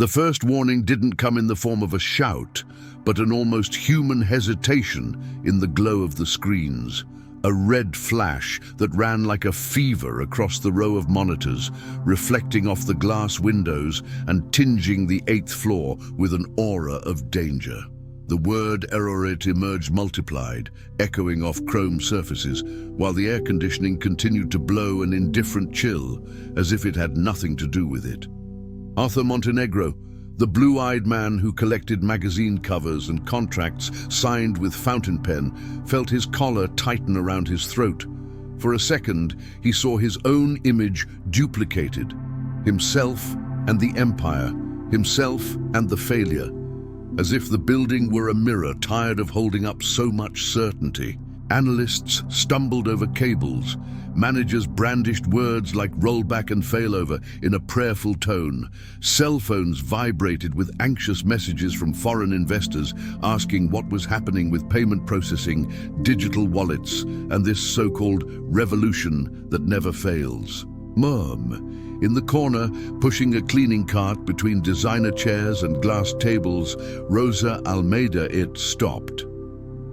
The first warning didn't come in the form of a shout, but an almost human hesitation in the glow of the screens. A red flash that ran like a fever across the row of monitors, reflecting off the glass windows and tinging the 8th floor with an aura of danger. The word "errorate" emerged multiplied, echoing off chrome surfaces, while the air conditioning continued to blow an indifferent chill, as if it had nothing to do with it. Arthur Montenegro, the blue-eyed man who collected magazine covers and contracts signed with fountain pen, felt his collar tighten around his throat. For a second, he saw his own image duplicated. Himself and the empire, himself and the failure. As if the building were a mirror tired of holding up so much certainty. Analysts stumbled over cables. Managers brandished words like rollback and failover in a prayerful tone. Cell phones vibrated with anxious messages from foreign investors asking what was happening with payment processing, digital wallets, and this so-called revolution that never fails. Mom, in the corner, pushing a cleaning cart between designer chairs and glass tables, Rosa Almeida, it stopped.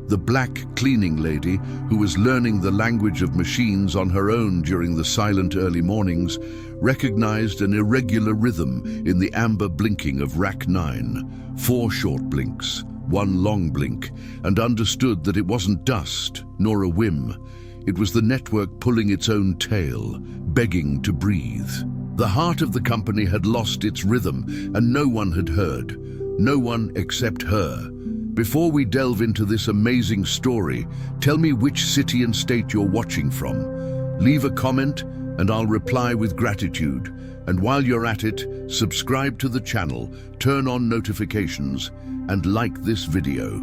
The black cleaning lady, who was learning the language of machines on her own during the silent early mornings, recognized an irregular rhythm in the amber blinking of rack 9, 4 short blinks, 1 long blink, and understood that it wasn't dust, nor a whim. It was the network pulling its own tail, begging to breathe. The heart of the company had lost its rhythm, and no one had heard. No one except her. Before we delve into this amazing story, tell me which city and state you're watching from. Leave a comment and I'll reply with gratitude. And while you're at it, subscribe to the channel, turn on notifications, and like this video.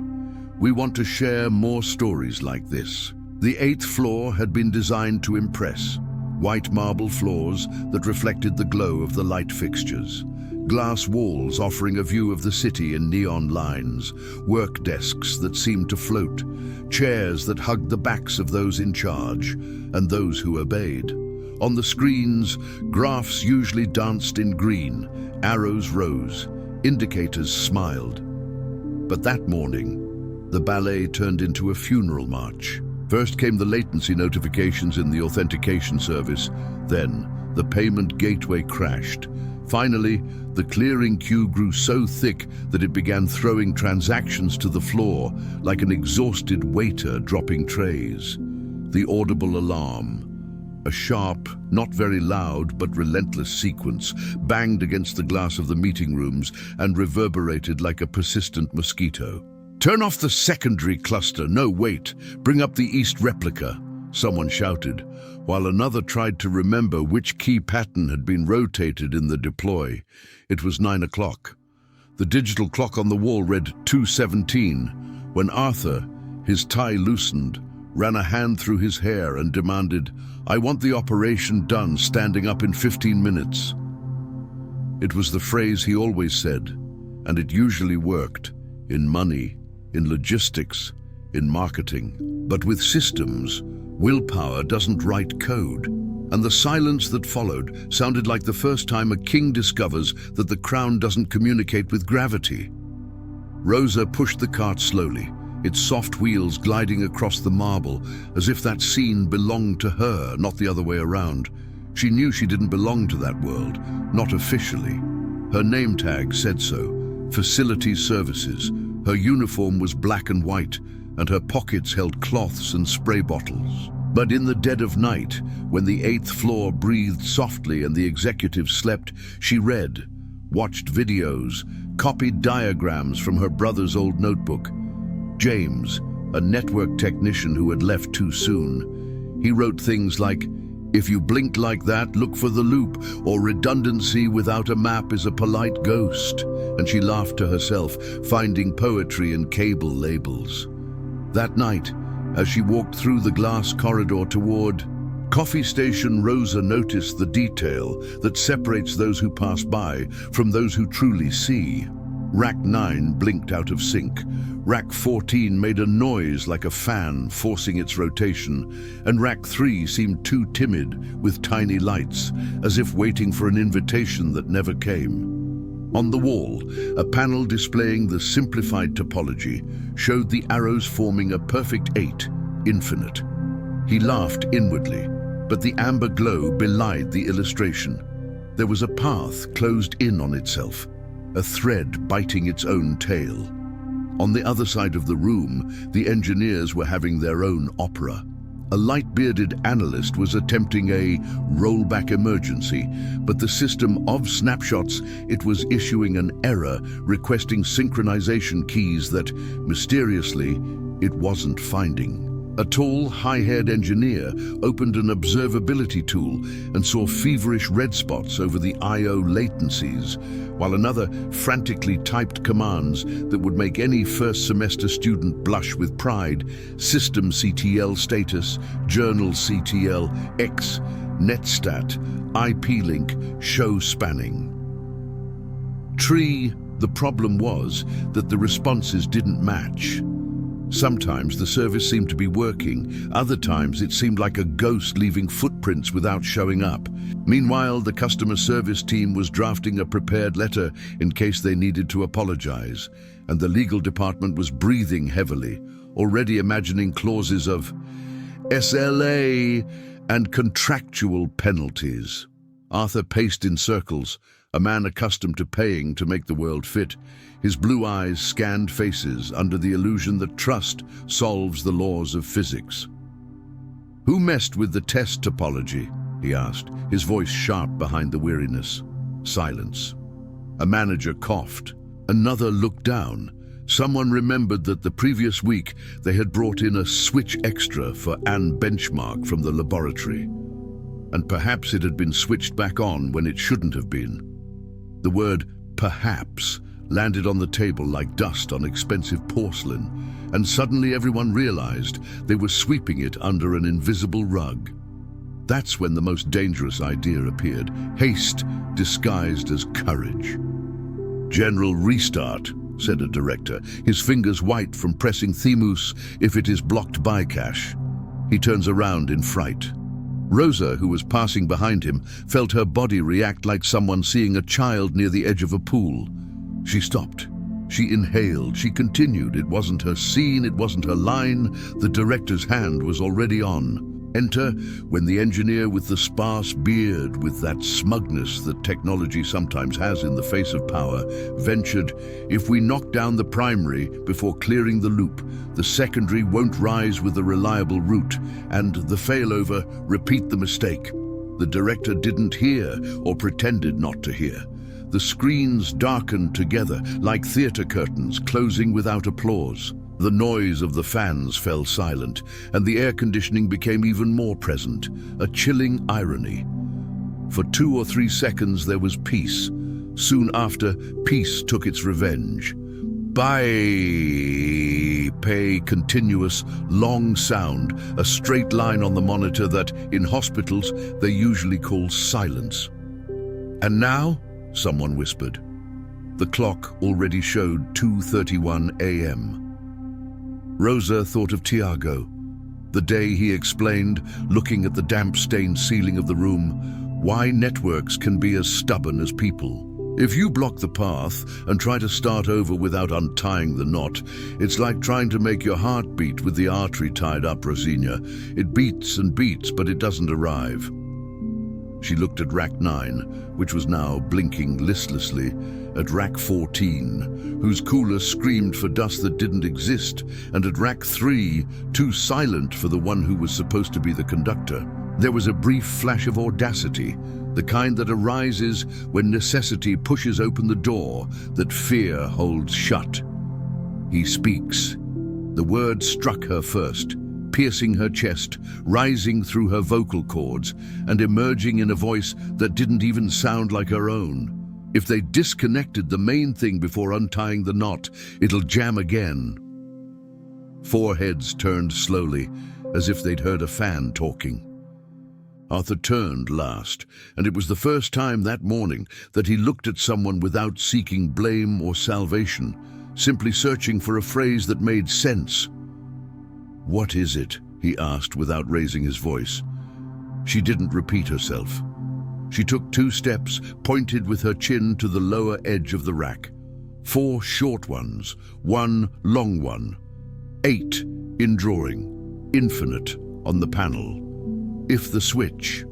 We want to share more stories like this. The 8th floor had been designed to impress. White marble floors that reflected the glow of the light fixtures. Glass walls offering a view of the city in neon lines, work desks that seemed to float, chairs that hugged the backs of those in charge and those who obeyed. On the screens, graphs usually danced in green, arrows rose, indicators smiled. But that morning, the ballet turned into a funeral march. First came the latency notifications in the authentication service, then the payment gateway crashed. Finally, the clearing queue grew so thick that it began throwing transactions to the floor like an exhausted waiter dropping trays. The audible alarm, a sharp, not very loud but relentless sequence, banged against the glass of the meeting rooms and reverberated like a persistent mosquito. "Turn off the secondary cluster, no wait, bring up the east replica," someone shouted, while another tried to remember which key pattern had been rotated in the deploy. It was 9 o'clock. The digital clock on the wall read 2:17, when Arthur, his tie loosened, ran a hand through his hair and demanded, "I want the operation done standing up in 15 minutes. It was the phrase he always said, and it usually worked, in money, in logistics, in marketing. But with systems, willpower doesn't write code. And the silence that followed sounded like the first time a king discovers that the crown doesn't communicate with gravity. Rosa pushed the cart slowly, its soft wheels gliding across the marble, as if that scene belonged to her, not the other way around. She knew she didn't belong to that world, not officially. Her name tag said so, Facility Services. Her uniform was black and white, and her pockets held cloths and spray bottles. But in the dead of night, when the 8th floor breathed softly and the executives slept, she read, watched videos, copied diagrams from her brother's old notebook. James, a network technician who had left too soon. He wrote things like, "If you blinked like that, look for the loop," or "Redundancy without a map is a polite ghost." And she laughed to herself, finding poetry in cable labels. That night, as she walked through the glass corridor toward Coffee Station, Rosa noticed the detail that separates those who pass by from those who truly see. Rack 9 blinked out of sync. Rack 14 made a noise like a fan forcing its rotation, and Rack 3 seemed too timid with tiny lights, as if waiting for an invitation that never came. On the wall, a panel displaying the simplified topology showed the arrows forming a perfect 8, infinite. He laughed inwardly, but the amber glow belied the illustration. There was a path closed in on itself, a thread biting its own tail. On the other side of the room, the engineers were having their own opera. A light-bearded analyst was attempting a rollback emergency, but the system of snapshots it was issuing an error requesting synchronization keys that, mysteriously, it wasn't finding. A tall, high-haired engineer opened an observability tool and saw feverish red spots over the I/O latencies, while another frantically typed commands that would make any first-semester student blush with pride: System CTL status, Journal CTL, X, Netstat, IP link, show spanning. The problem was that the responses didn't match. Sometimes the service seemed to be working, other times it seemed like a ghost leaving footprints without showing up. Meanwhile, the customer service team was drafting a prepared letter in case they needed to apologize, and the legal department was breathing heavily, already imagining clauses of SLA and contractual penalties. Arthur paced in circles, a man accustomed to paying to make the world fit. His blue eyes scanned faces under the illusion that trust solves the laws of physics. "Who messed with the test topology?" he asked, his voice sharp behind the weariness. Silence. A manager coughed. Another looked down. Someone remembered that the previous week they had brought in a switch extra for an benchmark from the laboratory. And perhaps it had been switched back on when it shouldn't have been. The word perhaps landed on the table like dust on expensive porcelain, and suddenly everyone realized they were sweeping it under an invisible rug. That's when the most dangerous idea appeared: haste disguised as courage. "General restart," said a director, his fingers white from pressing Themus if it is blocked bycache. He turns around in fright. Rosa, who was passing behind him, felt her body react like someone seeing a child near the edge of a pool. She stopped. She inhaled. She continued. It wasn't her scene. It wasn't her line. The director's hand was already on. Enter when the engineer with the sparse beard, with that smugness that technology sometimes has in the face of power, ventured, "If we knock down the primary before clearing the loop, the secondary won't rise with a reliable route, and the failover, repeat the mistake." The director didn't hear, or pretended not to hear. The screens darkened together, like theater curtains closing without applause. The noise of the fans fell silent, and the air conditioning became even more present, a chilling irony. For 2 or 3 seconds there was peace. Soon after, peace took its revenge. Pay continuous, long sound, a straight line on the monitor that, in hospitals, they usually call silence. "And now?" someone whispered. The clock already showed 2:31 a.m. Rosa thought of Tiago. The day he explained, looking at the damp-stained ceiling of the room, why networks can be as stubborn as people. If you block the path and try to start over without untying the knot, it's like trying to make your heart beat with the artery tied up, Rosina. It beats and beats, but it doesn't arrive. She looked at Rack 9, which was now blinking listlessly, at Rack 14, whose cooler screamed for dust that didn't exist, and at Rack 3, too silent for the one who was supposed to be the conductor. There was a brief flash of audacity, the kind that arises when necessity pushes open the door that fear holds shut. "He speaks." The word struck her first, piercing her chest, rising through her vocal cords, and emerging in a voice that didn't even sound like her own. If they disconnected the main thing before untying the knot, it'll jam again. 4 heads turned slowly, as if they'd heard a fan talking. Arthur turned last, and it was the first time that morning that he looked at someone without seeking blame or salvation, simply searching for a phrase that made sense. "What is it?" he asked without raising his voice. She didn't repeat herself. She took 2 steps, pointed with her chin to the lower edge of the rack. 4 short ones, 1 long one. 8 in drawing, infinite on the panel. If the switch.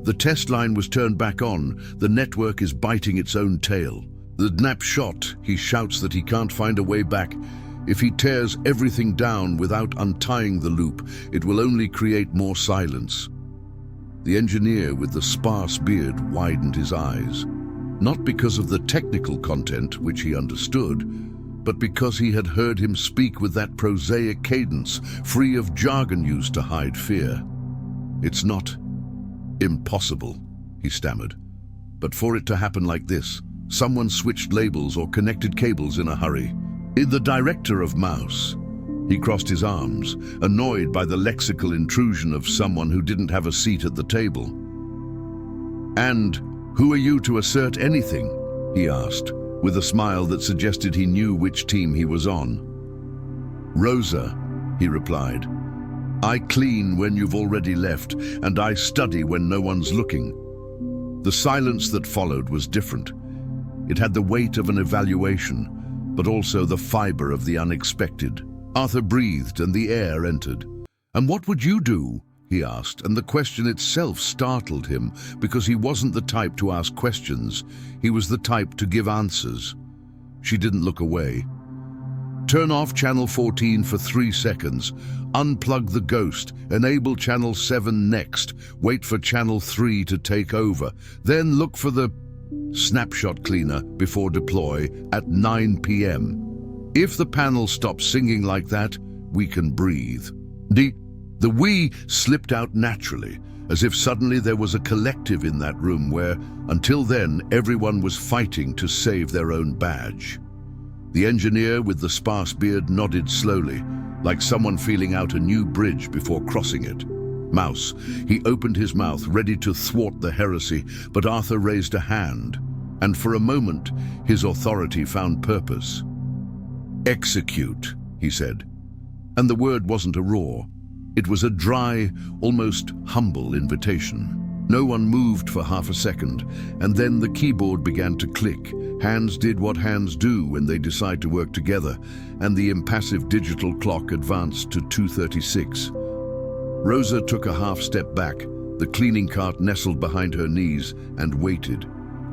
The test line was turned back on. The network is biting its own tail. The snapshot, he shouts that he can't find a way back. If he tears everything down without untying the loop, it will only create more silence. The engineer with the sparse beard widened his eyes, not because of the technical content, which he understood, but because he had heard him speak with that prosaic cadence, free of jargon used to hide fear. "It's not impossible," he stammered, "but for it to happen like this, someone switched labels or connected cables in a hurry. The director of Mouse." He crossed his arms, annoyed by the lexical intrusion of someone who didn't have a seat at the table. "And who are you to assert anything?" he asked, with a smile that suggested he knew which team he was on. "Rosa," he replied. "I clean when you've already left, and I study when no one's looking." The silence that followed was different. It had the weight of an evaluation, but also the fiber of the unexpected. Arthur breathed and the air entered. "And what would you do?" he asked, and the question itself startled him because he wasn't the type to ask questions. He was the type to give answers. She didn't look away. "Turn off channel 14 for 3 seconds. Unplug the ghost. Enable channel 7 next. Wait for channel 3 to take over. Then look for the snapshot cleaner before deploy at 9 p.m. If the panel stops singing like that, we can breathe." The "we" slipped out naturally, as if suddenly there was a collective in that room where, until then, everyone was fighting to save their own badge. The engineer with the sparse beard nodded slowly, like someone feeling out a new bridge before crossing it. Mouse, he opened his mouth, ready to thwart the heresy, but Arthur raised a hand, and for a moment, his authority found purpose. "Execute," he said. And the word wasn't a roar. It was a dry, almost humble invitation. No one moved for half a second, and then the keyboard began to click. Hands did what hands do when they decide to work together, and the impassive digital clock advanced to 2:36. Rosa took a half step back, the cleaning cart nestled behind her knees, and waited.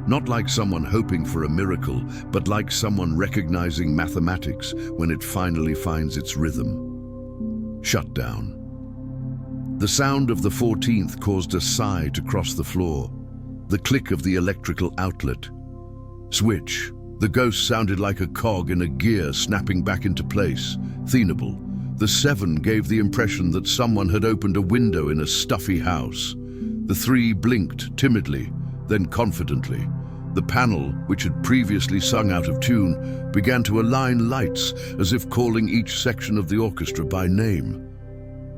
Not like someone hoping for a miracle, but like someone recognizing mathematics when it finally finds its rhythm. Shut down. The sound of the 14th caused a sigh to cross the floor. The click of the electrical outlet. Switch. The ghost sounded like a cog in a gear snapping back into place. Thinnable. The 7 gave the impression that someone had opened a window in a stuffy house. The 3 blinked timidly, then confidently. The panel, which had previously sung out of tune, began to align lights as if calling each section of the orchestra by name.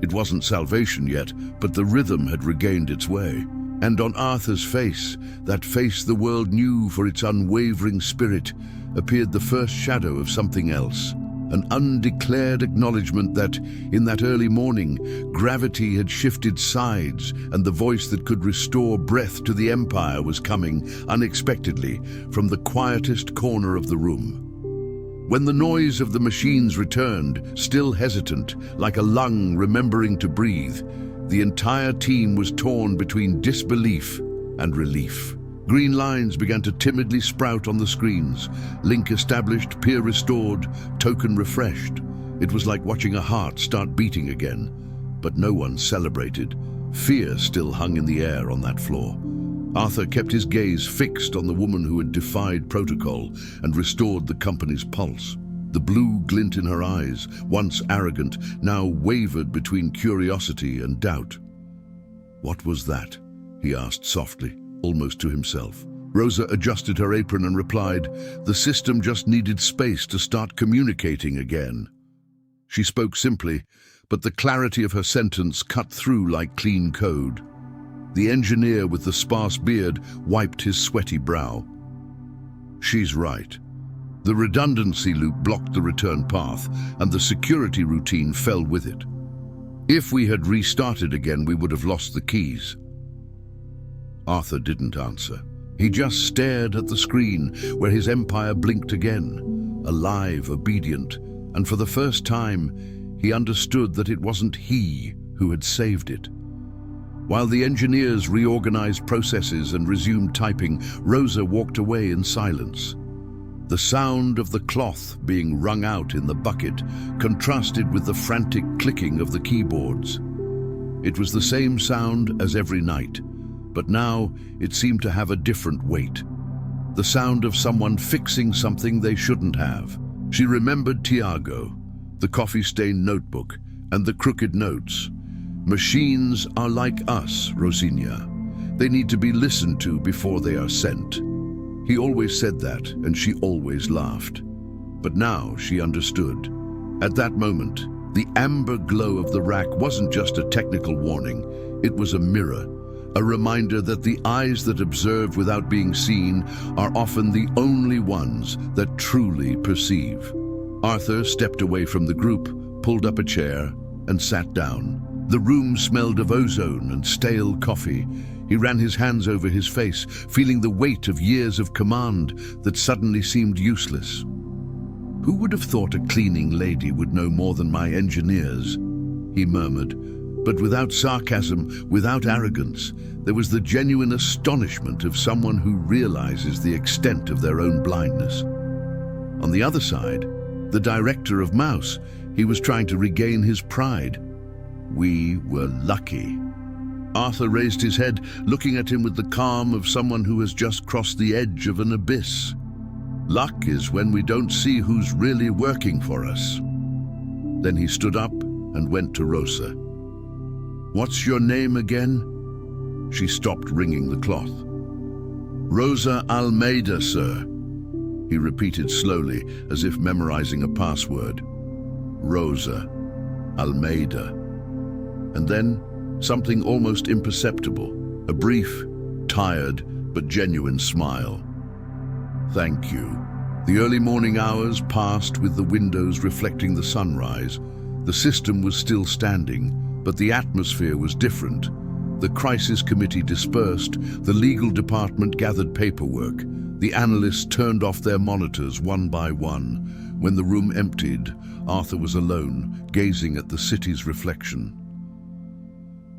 It wasn't salvation yet, but the rhythm had regained its way. And on Arthur's face, that face the world knew for its unwavering spirit, appeared the first shadow of something else. An undeclared acknowledgement that, in that early morning, gravity had shifted sides and the voice that could restore breath to the empire was coming, unexpectedly, from the quietest corner of the room. When the noise of the machines returned, still hesitant, like a lung remembering to breathe, the entire team was torn between disbelief and relief. Green lines began to timidly sprout on the screens. Link established, peer restored, token refreshed. It was like watching a heart start beating again. But no one celebrated. Fear still hung in the air on that floor. Arthur kept his gaze fixed on the woman who had defied protocol and restored the company's pulse. The blue glint in her eyes, once arrogant, now wavered between curiosity and doubt. "What was that?" he asked softly, almost to himself. Rosa adjusted her apron and replied, "The system just needed space to start communicating again." She spoke simply, but the clarity of her sentence cut through like clean code. The engineer with the sparse beard wiped his sweaty brow. "She's right." The redundancy loop blocked the return path, and the security routine fell with it. If we had restarted again, we would have lost the keys. Arthur didn't answer. He just stared at the screen where his empire blinked again, alive, obedient, and for the first time, he understood that it wasn't he who had saved it. While the engineers reorganized processes and resumed typing, Rosa walked away in silence. The sound of the cloth being wrung out in the bucket contrasted with the frantic clicking of the keyboards. It was the same sound as every night, but now it seemed to have a different weight. The sound of someone fixing something they shouldn't have. She remembered Tiago, the coffee-stained notebook, and the crooked notes. Machines are like us, Rosinia. They need to be listened to before they are sent. He always said that, and she always laughed. But now she understood. At that moment, the amber glow of the rack wasn't just a technical warning. It was a mirror, a reminder that the eyes that observe without being seen are often the only ones that truly perceive. Arthur stepped away from the group, pulled up a chair, and sat down. The room smelled of ozone and stale coffee. He ran his hands over his face, feeling the weight of years of command that suddenly seemed useless. "Who would have thought a cleaning lady would know more than my engineers?" he murmured, but without sarcasm, without arrogance. There was the genuine astonishment of someone who realizes the extent of their own blindness. On the other side, the director of Mouse, he was trying to regain his pride. "We were lucky." Arthur raised his head, looking at him with the calm of someone who has just crossed the edge of an abyss. "Luck is when we don't see who's really working for us." Then he stood up and went to Rosa. "What's your name again?" She stopped wringing the cloth. "Rosa Almeida, sir," he repeated slowly, as if memorizing a password. "Rosa Almeida." And then, something almost imperceptible, a brief, tired, but genuine smile. "Thank you." The early morning hours passed with the windows reflecting the sunrise. The system was still standing, but the atmosphere was different. The crisis committee dispersed, the legal department gathered paperwork, the analysts turned off their monitors one by one. When the room emptied, Arthur was alone, gazing at the city's reflection.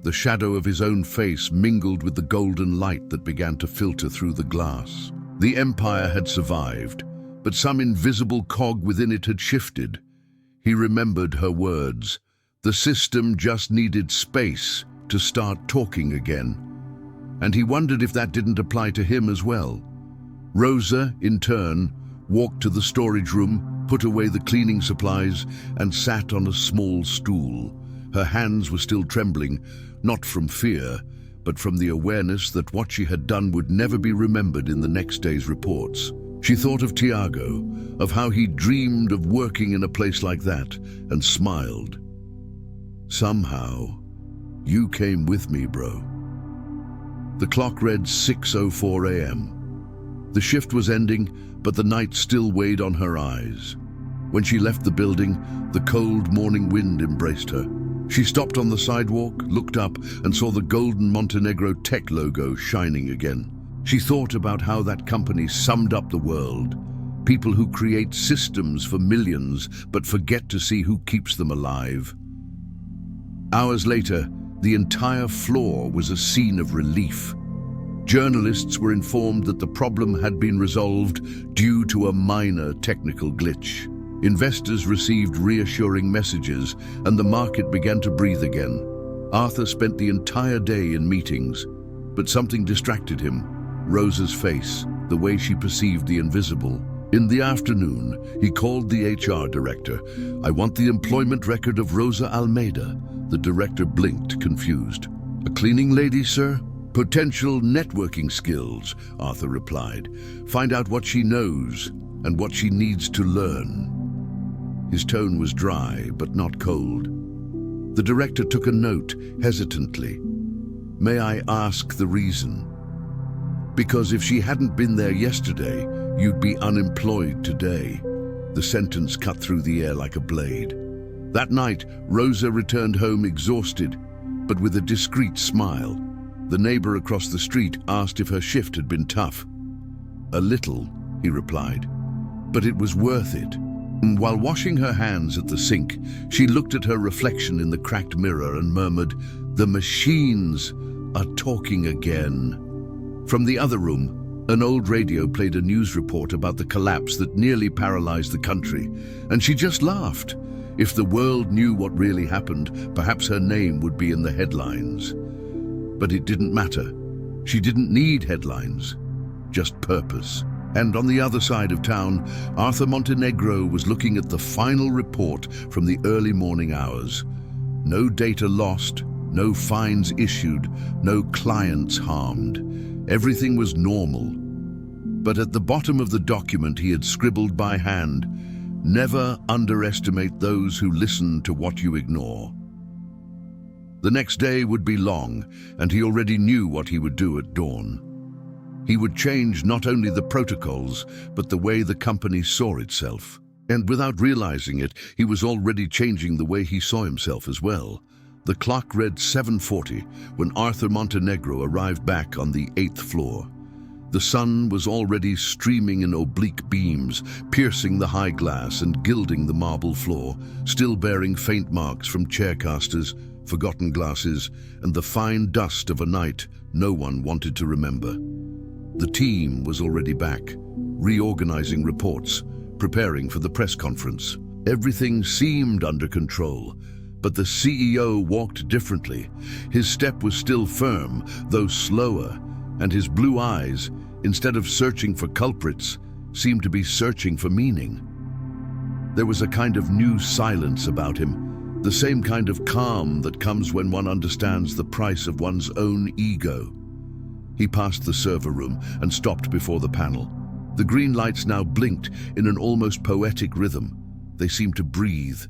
The shadow of his own face mingled with the golden light that began to filter through the glass. The empire had survived, but some invisible cog within it had shifted. He remembered her words. The system just needed space to start talking again. And he wondered if that didn't apply to him as well. Rosa, in turn, walked to the storage room, put away the cleaning supplies, and sat on a small stool. Her hands were still trembling, not from fear, but from the awareness that what she had done would never be remembered in the next day's reports. She thought of Tiago, of how he dreamed of working in a place like that, and smiled. "Somehow, you came with me, bro." The clock read 6:04 a.m. The shift was ending, but the night still weighed on her eyes. When she left the building, the cold morning wind embraced her. She stopped on the sidewalk, looked up, and saw the golden Montenegro Tech logo shining again. She thought about how that company summed up the world. People who create systems for millions, but forget to see who keeps them alive. Hours later, the entire floor was a scene of relief. Journalists were informed that the problem had been resolved due to a minor technical glitch. Investors received reassuring messages, and the market began to breathe again. Arthur spent the entire day in meetings, but something distracted him. Rosa's face, the way she perceived the invisible. In the afternoon, he called the HR director. "I want the employment record of Rosa Almeida." The director blinked, confused. "A cleaning lady, sir?" "Potential networking skills," Arthur replied. "Find out what she knows and what she needs to learn." His tone was dry, but not cold. The director took a note, hesitantly. "May I ask the reason?" "Because if she hadn't been there yesterday, you'd be unemployed today." The sentence cut through the air like a blade. That night, Rosa returned home exhausted, but with a discreet smile. The neighbor across the street asked if her shift had been tough. "A little," he replied, "but it was worth it." While washing her hands at the sink, she looked at her reflection in the cracked mirror and murmured, "The machines are talking again." From the other room, an old radio played a news report about the collapse that nearly paralyzed the country, and she just laughed. If the world knew what really happened, perhaps her name would be in the headlines. But it didn't matter. She didn't need headlines, just purpose. And on the other side of town, Arthur Montenegro was looking at the final report from the early morning hours. No data lost, no fines issued, no clients harmed. Everything was normal. But at the bottom of the document he had scribbled by hand, "Never underestimate those who listen to what you ignore." The next day would be long, and he already knew what he would do at dawn. He would change not only the protocols, but the way the company saw itself. And without realizing it, he was already changing the way he saw himself as well. The clock read 7:40 when Arthur Montenegro arrived back on the 8th floor. The sun was already streaming in oblique beams, piercing the high glass and gilding the marble floor, still bearing faint marks from chair casters, forgotten glasses, and the fine dust of a night no one wanted to remember. The team was already back, reorganizing reports, preparing for the press conference. Everything seemed under control, but the CEO walked differently. His step was still firm, though slower, and his blue eyes, instead of searching for culprits, seemed to be searching for meaning. There was a kind of new silence about him, the same kind of calm that comes when one understands the price of one's own ego. He passed the server room and stopped before the panel. The green lights now blinked in an almost poetic rhythm. They seemed to breathe.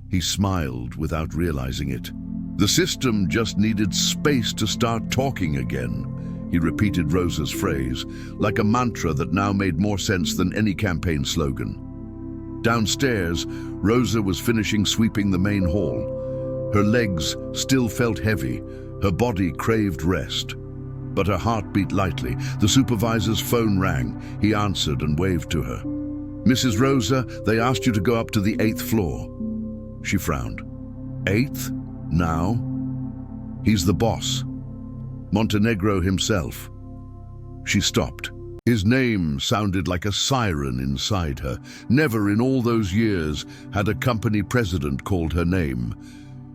He smiled without realizing it. "The system just needed space to start talking again." He repeated Rosa's phrase, like a mantra that now made more sense than any campaign slogan. Downstairs, Rosa was finishing sweeping the main hall. Her legs still felt heavy, her body craved rest. But her heart beat lightly. The supervisor's phone rang. He answered and waved to her. "Mrs. Rosa, they asked you to go up to the 8th floor." She frowned. "8th? Now?" "He's the boss. Montenegro himself." She stopped. His name sounded like a siren inside her. Never in all those years had a company president called her name.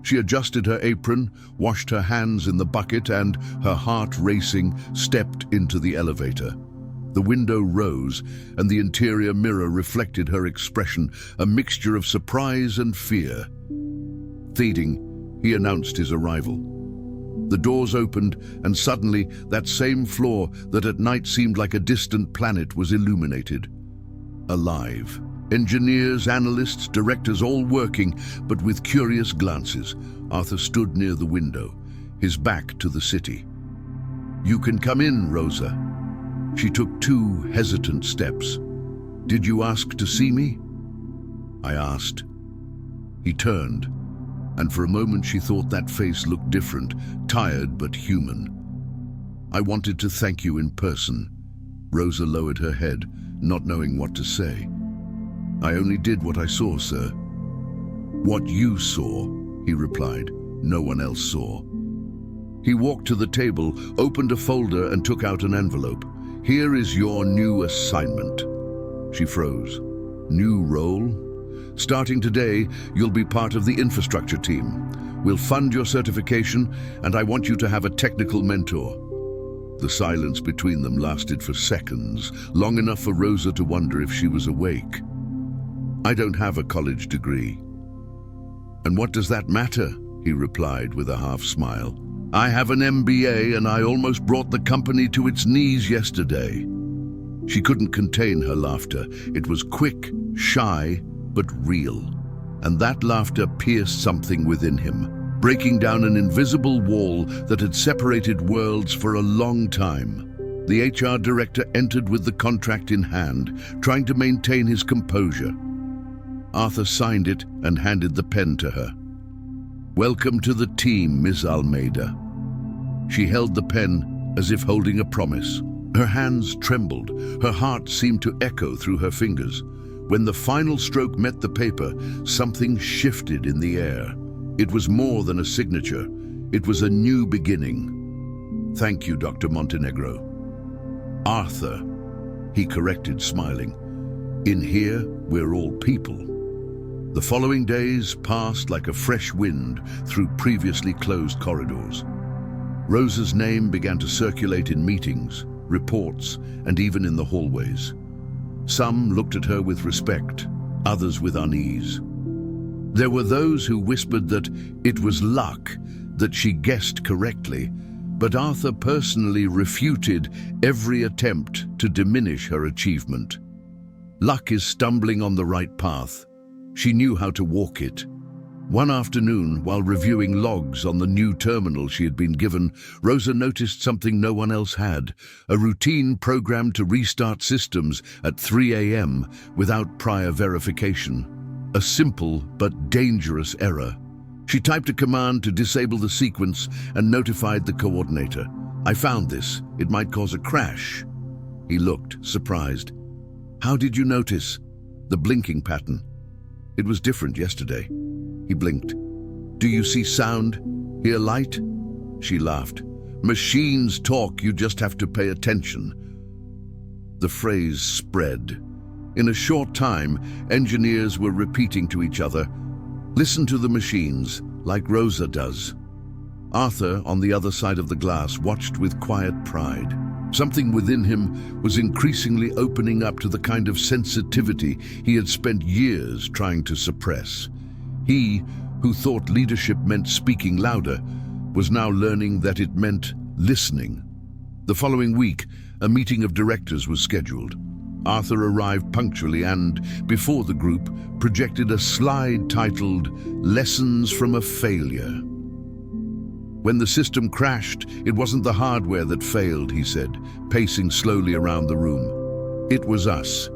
She adjusted her apron, washed her hands in the bucket, and, her heart racing, stepped into the elevator. The window rose, and the interior mirror reflected her expression, a mixture of surprise and fear. Feeding, he announced his arrival. The doors opened, and suddenly that same floor that at night seemed like a distant planet was illuminated. Alive. Engineers, analysts, directors, all working, but with curious glances. Arthur stood near the window, his back to the city. "You can come in, Rosa." She took 2 hesitant steps. "Did you ask to see me?" "I asked." He turned, and for a moment she thought that face looked different, tired but human. "I wanted to thank you in person." Rosa lowered her head, not knowing what to say. "I only did what I saw, sir." "What you saw," he replied. "No one else saw." He walked to the table, opened a folder and took out an envelope. "Here is your new assignment." She froze. "New role?" "Starting today, you'll be part of the infrastructure team. We'll fund your certification, and I want you to have a technical mentor." The silence between them lasted for seconds, long enough for Rosa to wonder if she was awake. "I don't have a college degree." "And what does that matter?" he replied with a half smile. "I have an MBA, and I almost brought the company to its knees yesterday." She couldn't contain her laughter. It was quick, shy, but real. And that laughter pierced something within him, breaking down an invisible wall that had separated worlds for a long time. The HR director entered with the contract in hand, trying to maintain his composure. Arthur signed it and handed the pen to her. "Welcome to the team, Miss Almeida." She held the pen as if holding a promise. Her hands trembled. Her heart seemed to echo through her fingers. When the final stroke met the paper, something shifted in the air. It was more than a signature. It was a new beginning. "Thank you, Dr. Montenegro." "Arthur," he corrected, smiling. "In here, we're all people." The following days passed like a fresh wind through previously closed corridors. Rosa's name began to circulate in meetings, reports, and even in the hallways. Some looked at her with respect, others with unease. There were those who whispered that it was luck, that she guessed correctly, but Arthur personally refuted every attempt to diminish her achievement. Luck is stumbling on the right path. She knew how to walk it. One afternoon, while reviewing logs on the new terminal she had been given, Rosa noticed something no one else had: a routine program to restart systems at 3 a.m. without prior verification. A simple but dangerous error. She typed a command to disable the sequence and notified the coordinator. "I found this. It might cause a crash." He looked, surprised. "How did you notice?" "The blinking pattern. It was different yesterday." He blinked. "Do you see sound? Hear light?" She laughed. "Machines talk, you just have to pay attention." The phrase spread. In a short time, engineers were repeating to each other, "Listen to the machines, like Rosa does." Arthur, on the other side of the glass, watched with quiet pride. Something within him was increasingly opening up to the kind of sensitivity he had spent years trying to suppress. He, who thought leadership meant speaking louder, was now learning that it meant listening. The following week, a meeting of directors was scheduled. Arthur arrived punctually and, before the group, projected a slide titled "Lessons from a Failure." When the system crashed, it wasn't the hardware that failed, he said, pacing slowly around the room. It was us.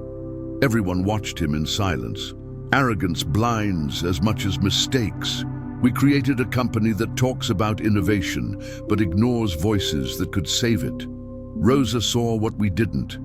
Everyone watched him in silence. Arrogance blinds as much as mistakes. We created a company that talks about innovation, but ignores voices that could save it. Rosa saw what we didn't.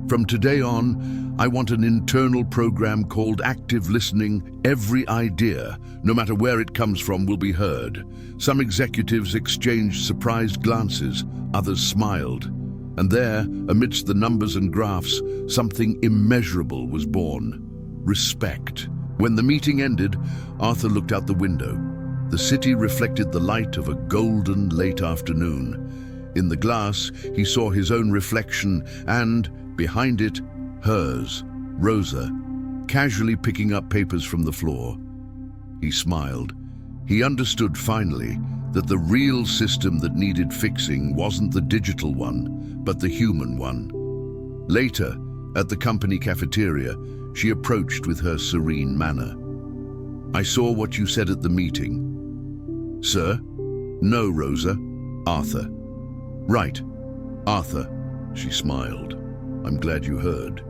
From today on, I want an internal program called active listening. Every idea, no matter where it comes from, will be heard. Some executives exchanged surprised glances, others smiled. And there, amidst the numbers and graphs, something immeasurable was born. Respect. When the meeting ended, Arthur looked out the window. The city reflected the light of a golden late afternoon. In the glass, he saw his own reflection and, behind it, hers, Rosa, casually picking up papers from the floor. He smiled. He understood finally that the real system that needed fixing wasn't the digital one, but the human one. Later, at the company cafeteria, she approached with her serene manner. "I saw what you said at the meeting." "Sir?" "No, Rosa. Arthur." "Right. Arthur." She smiled. "I'm glad you heard."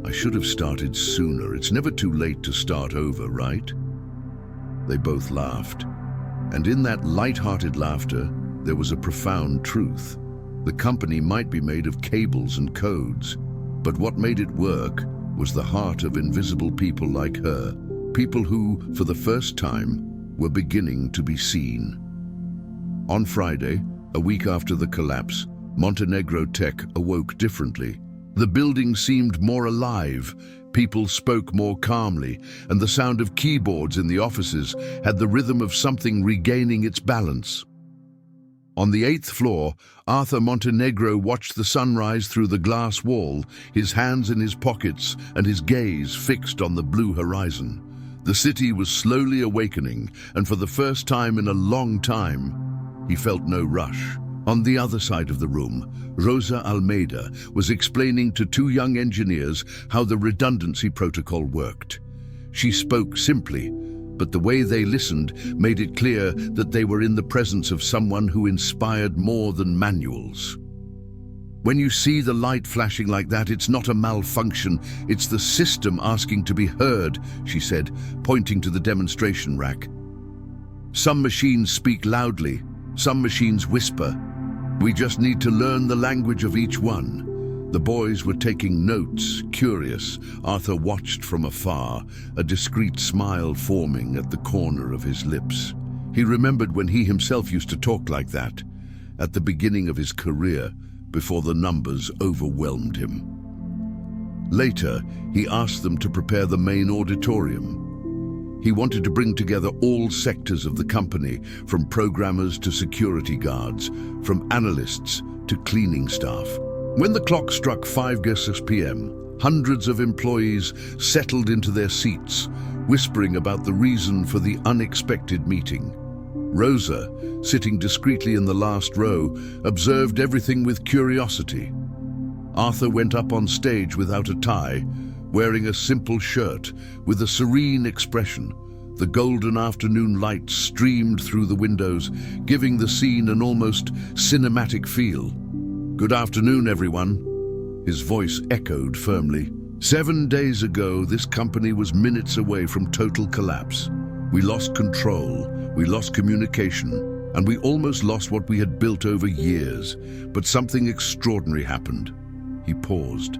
"I should have started sooner. It's never too late to start over, right?" They both laughed. And in that light-hearted laughter, there was a profound truth. The company might be made of cables and codes, but what made it work was the heart of invisible people like her, people who, for the first time, were beginning to be seen. On Friday, a week after the collapse, Montenegro Tech awoke differently. The building seemed more alive, people spoke more calmly, and the sound of keyboards in the offices had the rhythm of something regaining its balance. On the 8th floor, Arthur Montenegro watched the sunrise through the glass wall, his hands in his pockets and his gaze fixed on the blue horizon. The city was slowly awakening, and for the first time in a long time, he felt no rush. On the other side of the room, Rosa Almeida was explaining to two young engineers how the redundancy protocol worked. She spoke simply, but the way they listened made it clear that they were in the presence of someone who inspired more than manuals. "When you see the light flashing like that, it's not a malfunction, it's the system asking to be heard," she said, pointing to the demonstration rack. "Some machines speak loudly, Some machines whisper. We just need to learn the language of each one. The boys were taking notes, curious. Arthur watched from afar, a discreet smile forming at the corner of his lips. He remembered when he himself used to talk like that, at the beginning of his career, before the numbers overwhelmed him. Later, he asked them to prepare the main auditorium. He wanted to bring together all sectors of the company, from programmers to security guards, from analysts to cleaning staff. When the clock struck 5:06 p.m., hundreds of employees settled into their seats, whispering about the reason for the unexpected meeting. Rosa, sitting discreetly in the last row, observed everything with curiosity. Arthur went up on stage without a tie, wearing a simple shirt, with a serene expression. The golden afternoon light streamed through the windows, giving the scene an almost cinematic feel. "Good afternoon, everyone." His voice echoed firmly. 7 days ago, this company was minutes away from total collapse. We lost control, we lost communication, and we almost lost what we had built over years. But something extraordinary happened. He paused.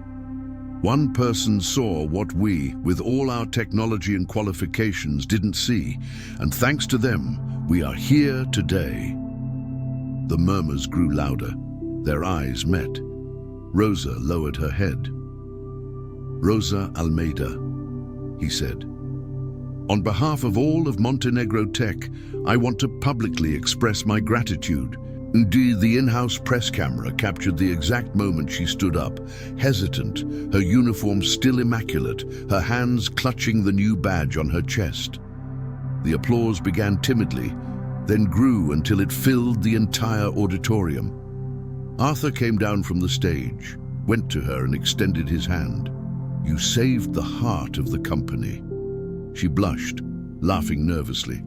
One person saw what we, with all our technology and qualifications, didn't see, and thanks to them, we are here today. The murmurs grew louder. Their eyes met. Rosa lowered her head. "Rosa Almeida," he said. "On behalf of all of Montenegro Tech, I want to publicly express my gratitude." Indeed, the in-house press camera captured the exact moment she stood up, hesitant, her uniform still immaculate, her hands clutching the new badge on her chest. The applause began timidly, then grew until it filled the entire auditorium. Arthur came down from the stage, went to her and extended his hand. "You saved the heart of the company." She blushed, laughing nervously.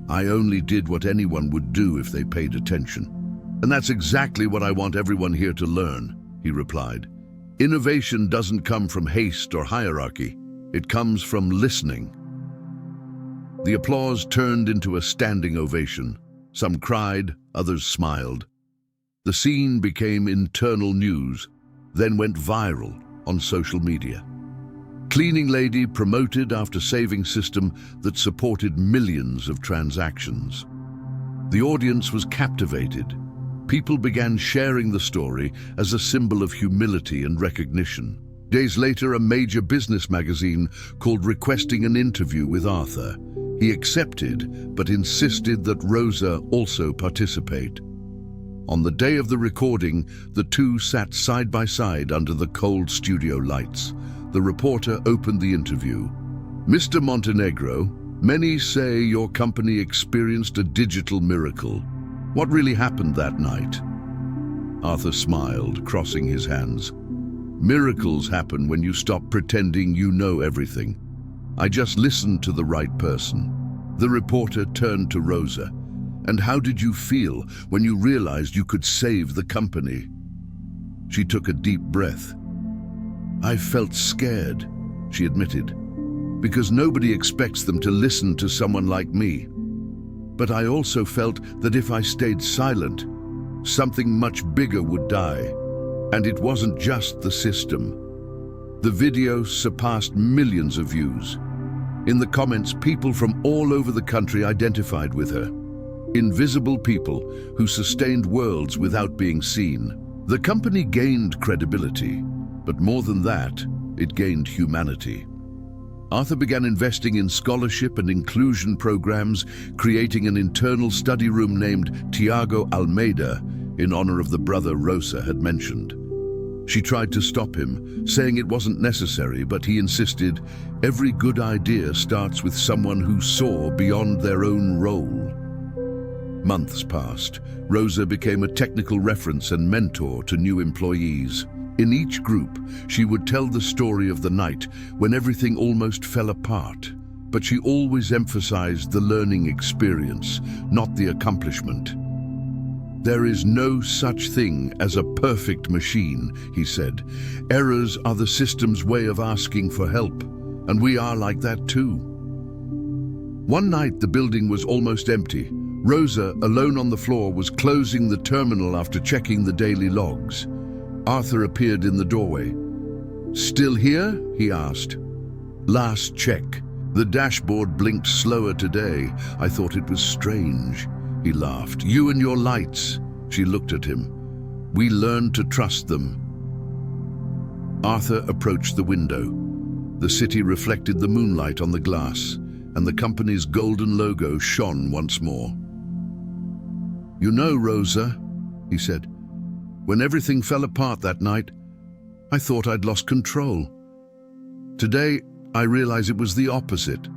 "I only did what anyone would do if they paid attention. And that's exactly what I want everyone here to learn," he replied. "Innovation doesn't come from haste or hierarchy. It comes from listening." The applause turned into a standing ovation. Some cried, others smiled. The scene became internal news, then went viral on social media. Cleaning lady promoted after saving system that supported millions of transactions. The audience was captivated. People began sharing the story as a symbol of humility and recognition. Days later, a major business magazine called requesting an interview with Arthur. He accepted, but insisted that Rosa also participate. On the day of the recording, the two sat side by side under the cold studio lights. The reporter opened the interview. "Mr. Montenegro, many say your company experienced a digital miracle. What really happened that night?" Arthur smiled, crossing his hands. "Miracles happen when you stop pretending you know everything. I just listened to the right person." The reporter turned to Rosa. "And how did you feel when you realized you could save the company?" She took a deep breath. "I felt scared," she admitted, "because nobody expects them to listen to someone like me. But I also felt that if I stayed silent, something much bigger would die. And it wasn't just the system." The video surpassed millions of views. In the comments, people from all over the country identified with her. Invisible people who sustained worlds without being seen. The company gained credibility, but more than that, it gained humanity. Arthur began investing in scholarship and inclusion programs, creating an internal study room named Tiago Almeida in honor of the brother Rosa had mentioned. She tried to stop him, saying it wasn't necessary, but he insisted, "Every good idea starts with someone who saw beyond their own role." Months passed. Rosa became a technical reference and mentor to new employees. In each group, she would tell the story of the night when everything almost fell apart. But she always emphasized the learning experience, not the accomplishment. "There is no such thing as a perfect machine," he said. "Errors are the system's way of asking for help, and we are like that too." One night, the building was almost empty. Rosa, alone on the floor, was closing the terminal after checking the daily logs. Arthur appeared in the doorway. "Still here?" he asked. "Last check. The dashboard blinked slower today. I thought it was strange." He laughed. "You and your lights." She looked at him. "We learned to trust them." Arthur approached the window. The city reflected the moonlight on the glass, and the company's golden logo shone once more. "You know, Rosa," he said, "when everything fell apart that night, I thought I'd lost control. Today, I realize it was the opposite.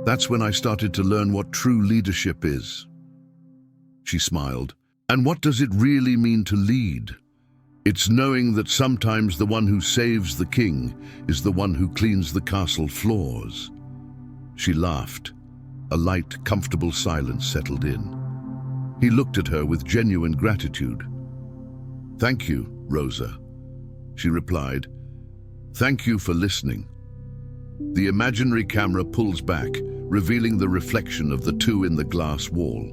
That's when I started to learn what true leadership is." She smiled. "And what does it really mean to lead? It's knowing that sometimes the one who saves the king is the one who cleans the castle floors." She laughed. A light, comfortable silence settled in. He looked at her with genuine gratitude. "Thank you, Rosa," she replied. "Thank you for listening." The imaginary camera pulls back, revealing the reflection of the two in the glass wall.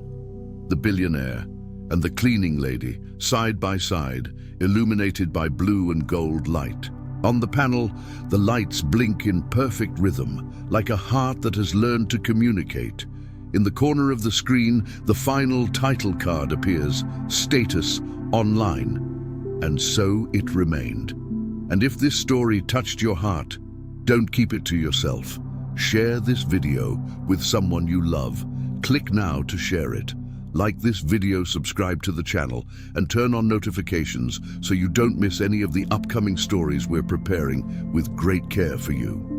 The billionaire and the cleaning lady, side by side, illuminated by blue and gold light. On the panel, the lights blink in perfect rhythm, like a heart that has learned to communicate. In the corner of the screen, the final title card appears, Status Online. And so it remained. And if this story touched your heart, don't keep it to yourself. Share this video with someone you love. Click now to share it. Like this video, subscribe to the channel, and turn on notifications so you don't miss any of the upcoming stories we're preparing with great care for you.